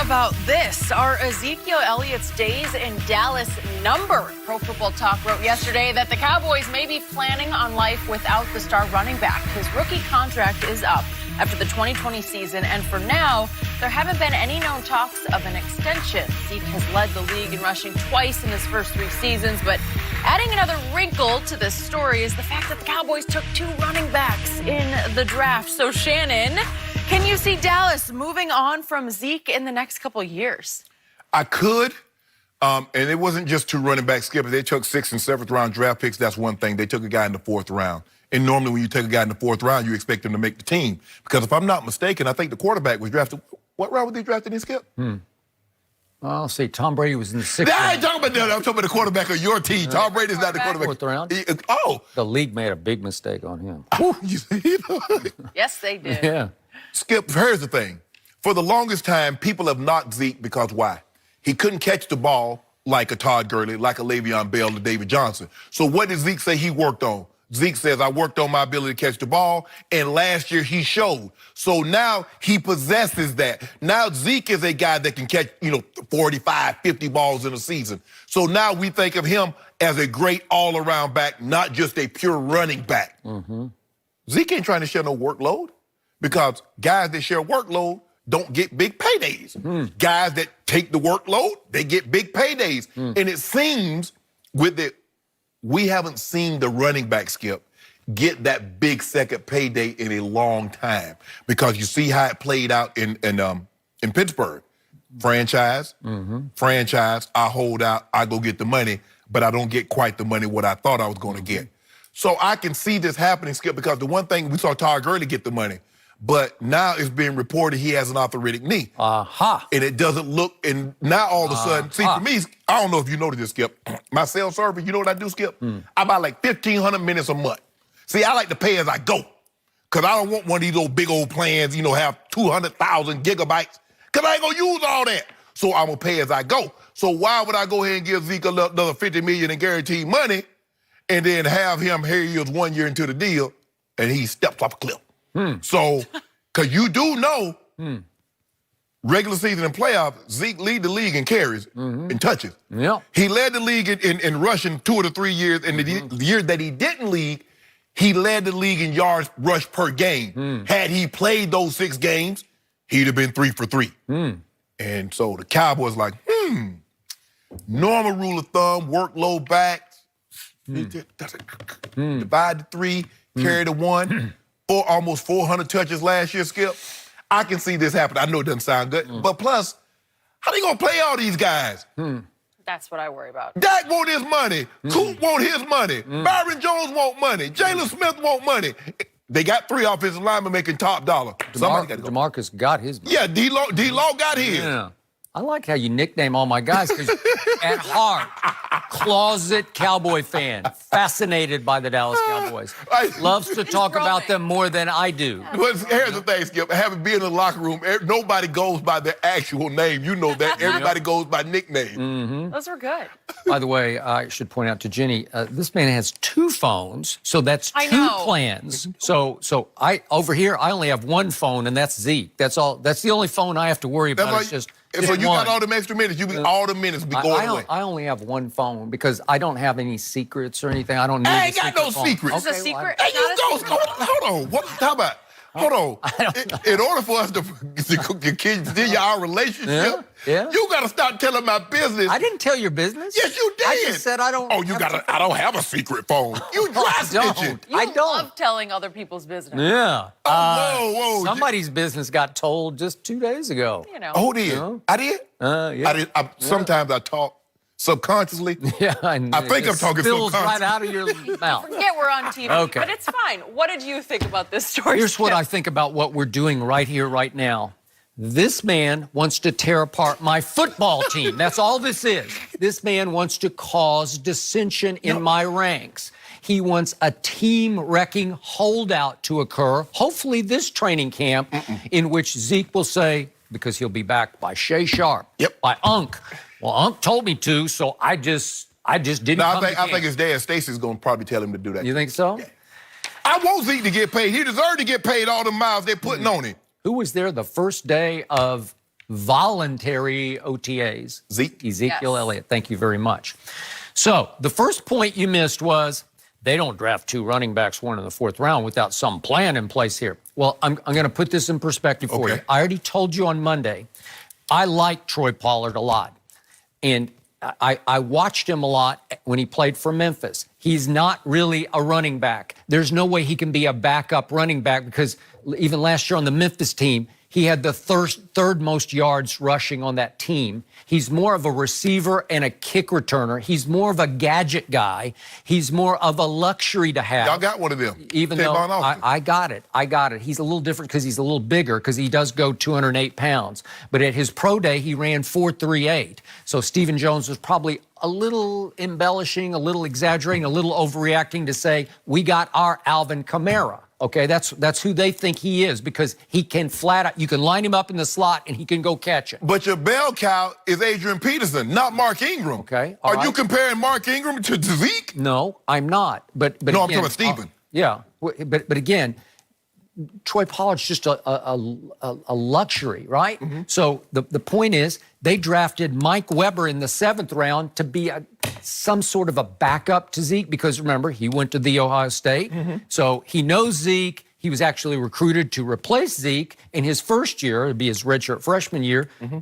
about this? Are Ezekiel Elliott's days in Dallas numbered? Pro Football Talk wrote yesterday that the Cowboys may be planning on life without the star running back. His rookie contract is up after the 2020 season, and for now, there haven't been any known talks of an extension. Zeke has led the league in rushing twice in his first 3 seasons, but adding another wrinkle to this story is the fact that the Cowboys took 2 running backs in the draft. So, Shannon, can you see Dallas moving on from Zeke in the next couple of years? I could, and it wasn't just 2 running backs, Skip. They took 6th and 7th round draft picks. That's one thing. They took a guy in the 4th round. And normally when you take a guy in the 4th round, you expect him to make the team. Because if I'm not mistaken, I think the quarterback was drafted. What round was he drafted in, Skip? Well, see, Tom Brady was in the 6th round. I ain't talking about that. I'm talking about the quarterback of your team. Tom Brady's not the quarterback. 4th round. The league made a big mistake on him. Yes, they did. Yeah. Skip, here's the thing. For the longest time, people have knocked Zeke because why? He couldn't catch the ball like a Todd Gurley, like a Le'Veon Bell or David Johnson. So what did Zeke say he worked on? Zeke says, I worked on my ability to catch the ball, and last year he showed. So now he possesses that. Now Zeke is a guy that can catch, 45, 50 balls in a season. So now we think of him as a great all-around back, not just a pure running back. Zeke ain't trying to share no workload because guys that share workload don't get big paydays. Guys that take the workload, they get big paydays. And it seems with it, we haven't seen the running back, Skip, get that big second payday in a long time because you see how it played out in Pittsburgh. Franchise, I hold out, I go get the money, but I don't get quite the money what I thought I was going to get. So I can see this happening, Skip, because the one thing we saw Todd Gurley get the money, but now it's being reported he has an arthritic knee. And it doesn't look, and now all of a sudden, see, for me, I don't know if you noticed this, Skip. My cell service, you know what I do, Skip? I buy like 1,500 minutes a month. See, I like to pay as I go, because I don't want one of these old big old plans, have 200,000 gigabytes, because I ain't going to use all that. So I'm going to pay as I go. So why would I go ahead and give Zeke another $50 million in guaranteed money and then have him, here he is 1 year into the deal, and he steps off a cliff? So, because you do know, regular season and playoff, Zeke lead the league in carries and touches. He led the league in rushing 2 of the 3 years, and the year that he didn't lead, he led the league in yards rushed per game. Had he played those 6 games, he'd have been 3 for 3. And so the Cowboys like, normal rule of thumb, workload backs, divide the 3, carry the 1. Almost 400 touches last year, Skip. I can see this happen. I know it doesn't sound good, but plus, how they gonna play all these guys? That's what I worry about. Dak want his money. Coop want his money. Byron Jones want money. Jalen Smith want money. They got 3 offensive linemen making top dollar. Somebody got to go. DeMarcus got his money. Yeah, D-Law got his. Yeah. I like how you nickname all my guys, because at heart, closet Cowboy fan, fascinated by the Dallas Cowboys. Loves to talk about them more than I do. But here's the thing, Skip. Having been in the locker room, nobody goes by their actual name. You know that. Everybody goes by nickname. Those are good. By the way, I should point out to Jenny, this man has 2 phones, so that's 2 plans. So over here, I only have 1 phone, and that's Zeke. That's all. That's the only phone I have to worry about. It's just. So you got all them extra minutes. All the minutes be going away. I only have 1 phone because I don't have any secrets or anything. I don't need I ain't got no secrets. It's a secret. Hey, hold on. How about? Hold on. In order for us to continue our relationship, you got to stop telling my business. I didn't tell your business. Yes, you did. I just said I don't. Oh, I don't have a secret phone. You dry snitching. I love telling other people's business. Yeah. Whoa. Somebody's business got told just 2 days ago. Who did? I did? Yeah. Sometimes I talk subconsciously. Yeah, I think I'm talking spills subconsciously. right out of your mouth. Forget we're on TV. Okay. But it's fine. What did you think about this story? Here's what I think about what we're doing right here, right now. This man wants to tear apart my football team. That's all this is. This man wants to cause dissension in my ranks. He wants a team-wrecking holdout to occur, hopefully this training camp, in which Zeke will say, because he'll be backed by Shea Sharp, by Unc. Well, Unc told me to, so I just didn't come to camp. I think his dad, Stacy's going to probably tell him to do that. You think so? Yeah. I want Zeke to get paid. He deserved to get paid all the miles they're putting on him. Who was there the first day of voluntary OTAs. Zeke? Ezekiel Yes. Elliott. Thank you very much. So the first point you missed was they don't draft 2 running backs, 1 in the 4th round without some plan in place here. Well, I'm going to put this in perspective for you. I already told you on Monday, I like Troy Pollard a lot. And I watched him a lot when he played for Memphis. He's not really a running back. There's no way he can be a backup running back because even last year on the Memphis team, he had the third most yards rushing on that team. He's more of a receiver and a kick returner. He's more of a gadget guy. He's more of a luxury to have. Y'all got one of them. Even though I got it. He's a little different because he's a little bigger because he does go 208 pounds. But at his pro day, he ran 4.38. So Stephen Jones was probably a little embellishing, a little exaggerating, a little overreacting to say, we got our Alvin Kamara. Okay, that's who they think he is because he can flat out, you can line him up in the slot and he can go catch it. But your bell cow is Adrian Peterson, not Mark Ingram. Okay, Are you comparing Mark Ingram to Zeke? No, I'm not. But no, I'm again, talking about Stephen. Yeah, but again, Troy Pollard's just a luxury, right? Mm-hmm. So the point is, they drafted Mike Weber in the 7th round to be some sort of a backup to Zeke because remember, he went to the Ohio State. Mm-hmm. So he knows Zeke. He was actually recruited to replace Zeke in his first year, it'd be his redshirt freshman year. Mm-hmm.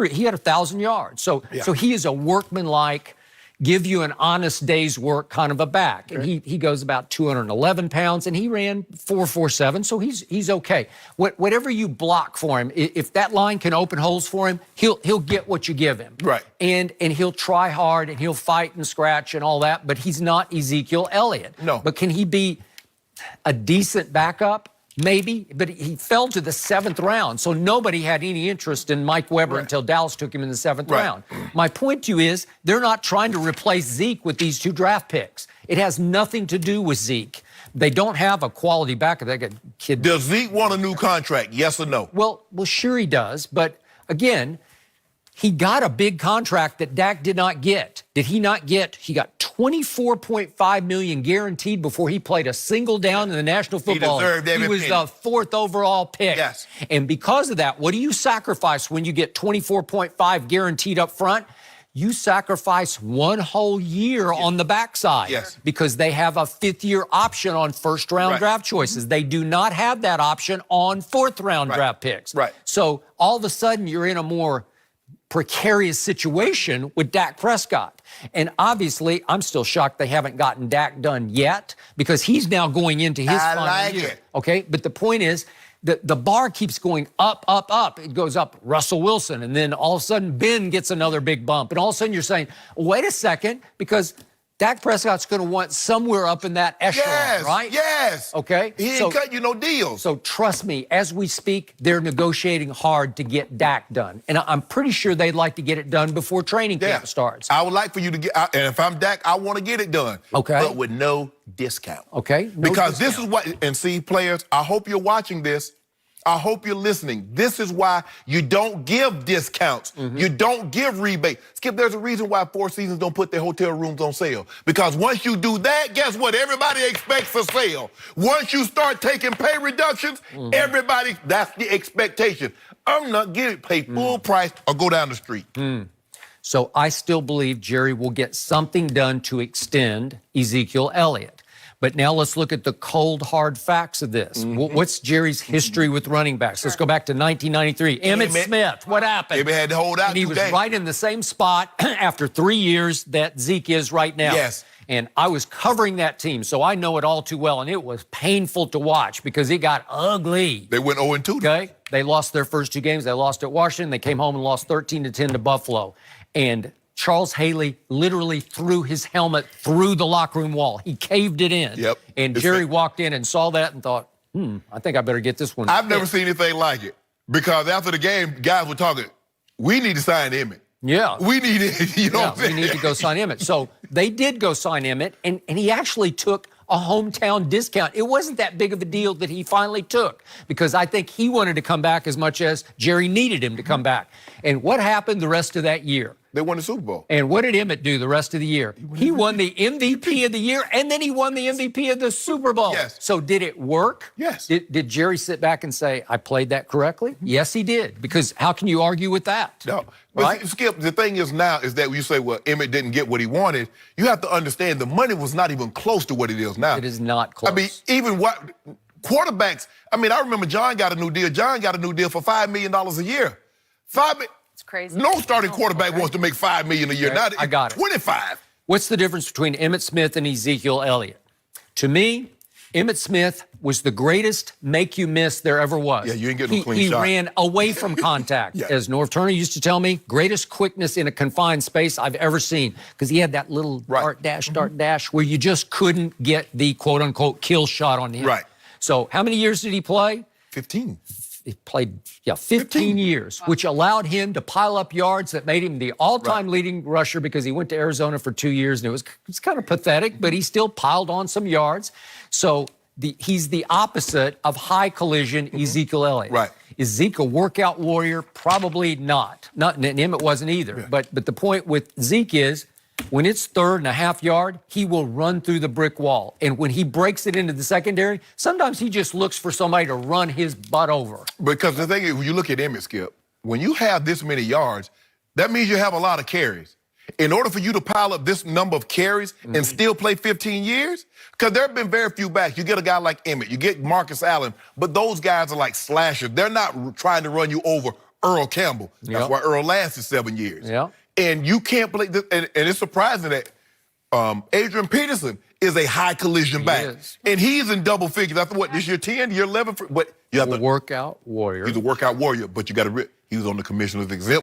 He had 1,000 yards. So he is a workmanlike, give you an honest day's work kind of a back. And he goes about 211 pounds, and he ran 4.47, so he's okay. Whatever you block for him, if that line can open holes for him, he'll get what you give him. Right. And he'll try hard, and he'll fight and scratch and all that, but he's not Ezekiel Elliott. No. But can he be a decent backup? Maybe, but he fell to the 7th round, so nobody had any interest in Mike Weber until Dallas took him in the 7th round. My point to you is they're not trying to replace Zeke with these 2 draft picks. It has nothing to do with Zeke. They don't have a quality backup. They got kid. Does Zeke want a new contract? Yes or no? Well, sure he does, but again, he got a big contract that Dak did not get. Did he not get? He got $24.5 million guaranteed before he played a single down in the National Football League. He was the 4th overall pick. Yes. And because of that, what do you sacrifice when you get 24.5 guaranteed up front? You sacrifice 1 whole year on the backside. Yes. Because they have a 5th-year option on first-round draft choices. They do not have that option on 4th-round draft picks. Right. So all of a sudden, you're in a more precarious situation with Dak Prescott. And obviously, I'm still shocked they haven't gotten Dak done yet because he's now going into his final year. Okay, but the point is, the bar keeps going up, up, up. It goes up Russell Wilson, and then all of a sudden, Ben gets another big bump. And all of a sudden, you're saying, wait a second, because Dak Prescott's going to want somewhere up in that echelon, right? Yes. Okay. He ain't cut you no deals. So trust me, as we speak, they're negotiating hard to get Dak done. And I'm pretty sure they'd like to get it done before training camp starts. I would like for you to get, and if I'm Dak, I want to get it done. Okay. But with no discount. Okay. Because this is what, and see, players, I hope you're watching this. I hope you're listening. This is why you don't give discounts. You don't give rebates. Skip, there's a reason why Four Seasons don't put their hotel rooms on sale. Because once you do that, guess what? Everybody expects a sale. Once you start taking pay reductions, everybody, that's the expectation. I'm not getting paid full price or go down the street. So I still believe Jerry will get something done to extend Ezekiel Elliott. But now let's look at the cold, hard facts of this. What's Jerry's history with running backs? Let's go back to 1993. Emmitt Smith, what happened? Emmitt had to hold out. And he was right in the same spot after 3 years that Zeke is right now. Yes. And I was covering that team, so I know it all too well. And it was painful to watch because it got ugly. They went 0-2. Okay? They lost their first 2 games. They lost at Washington. They came home and lost 13-10 to Buffalo. And Charles Haley literally threw his helmet through the locker room wall. He caved it in. Yep. And Jerry walked in and saw that and thought, I think I better get this one. I've never seen anything like it. Because after the game, guys were talking, we need to sign Emmitt. Yeah. We need it, you know what I'm saying? We need to go sign Emmitt. So they did go sign Emmitt, and he actually took a hometown discount. It wasn't that big of a deal that he finally took because I think he wanted to come back as much as Jerry needed him to come back. And what happened the rest of that year? They won the Super Bowl. And what did Emmett do the rest of the year? He won the MVP of the year, and then he won the MVP of the Super Bowl. Yes. So did it work? Yes. Did Jerry sit back and say, I played that correctly? Yes, he did. Because how can you argue with that? No. But Right? Skip, the thing is now is that when you say, well, Emmett didn't get what he wanted, you have to understand the money was not even close to what it is now. It is not close. I mean, even what quarterbacks, I mean, I remember John got a new deal. John got a new deal for $5 million a year. It's crazy. No starting quarterback wants to make $5 million a year. Okay, Now I got it. 25. What's the difference between Emmitt Smith and Ezekiel Elliott? To me, Emmitt Smith was the greatest make-you-miss there ever was. Yeah, you ain't getting no clean He shot. ran away from contact. Yeah. As Norv Turner used to tell me, greatest quickness in a confined space I've ever seen. Because he had that little Right. dart dash, where you just couldn't get the quote-unquote kill shot on him. Right. So how many years did he play? 15. He played, 15 years, which allowed him to pile up yards that made him the all-time leading rusher because he went to Arizona for 2 years, and it was kind of pathetic, but he still piled on some yards. So he's the opposite of high collision Ezekiel Elliott. Right. Is Zeke a workout warrior? Probably not. And Emmett wasn't either. Yeah. But the point with Zeke is, when it's 3rd and a half yard, he will run through the brick wall. And when he breaks it into the secondary, sometimes he just looks for somebody to run his butt over. Because the thing is, when you look at Emmett, Skip, when you have this many yards, that means you have a lot of carries. In order for you to pile up this number of carries and still play 15 years, because there have been very few backs. You get a guy like Emmett, you get Marcus Allen, but those guys are like slashers. They're not trying to run you over Earl Campbell. That's Yep. why Earl lasted 7 years. Yeah. And you can't play this, and it's surprising that Adrian Peterson is a high collision back. is. And he's in double figures. After what, this year 10, year 11? But you have A to, workout warrior. he's a workout warrior, but you got to, he was on the commissioner's exempt.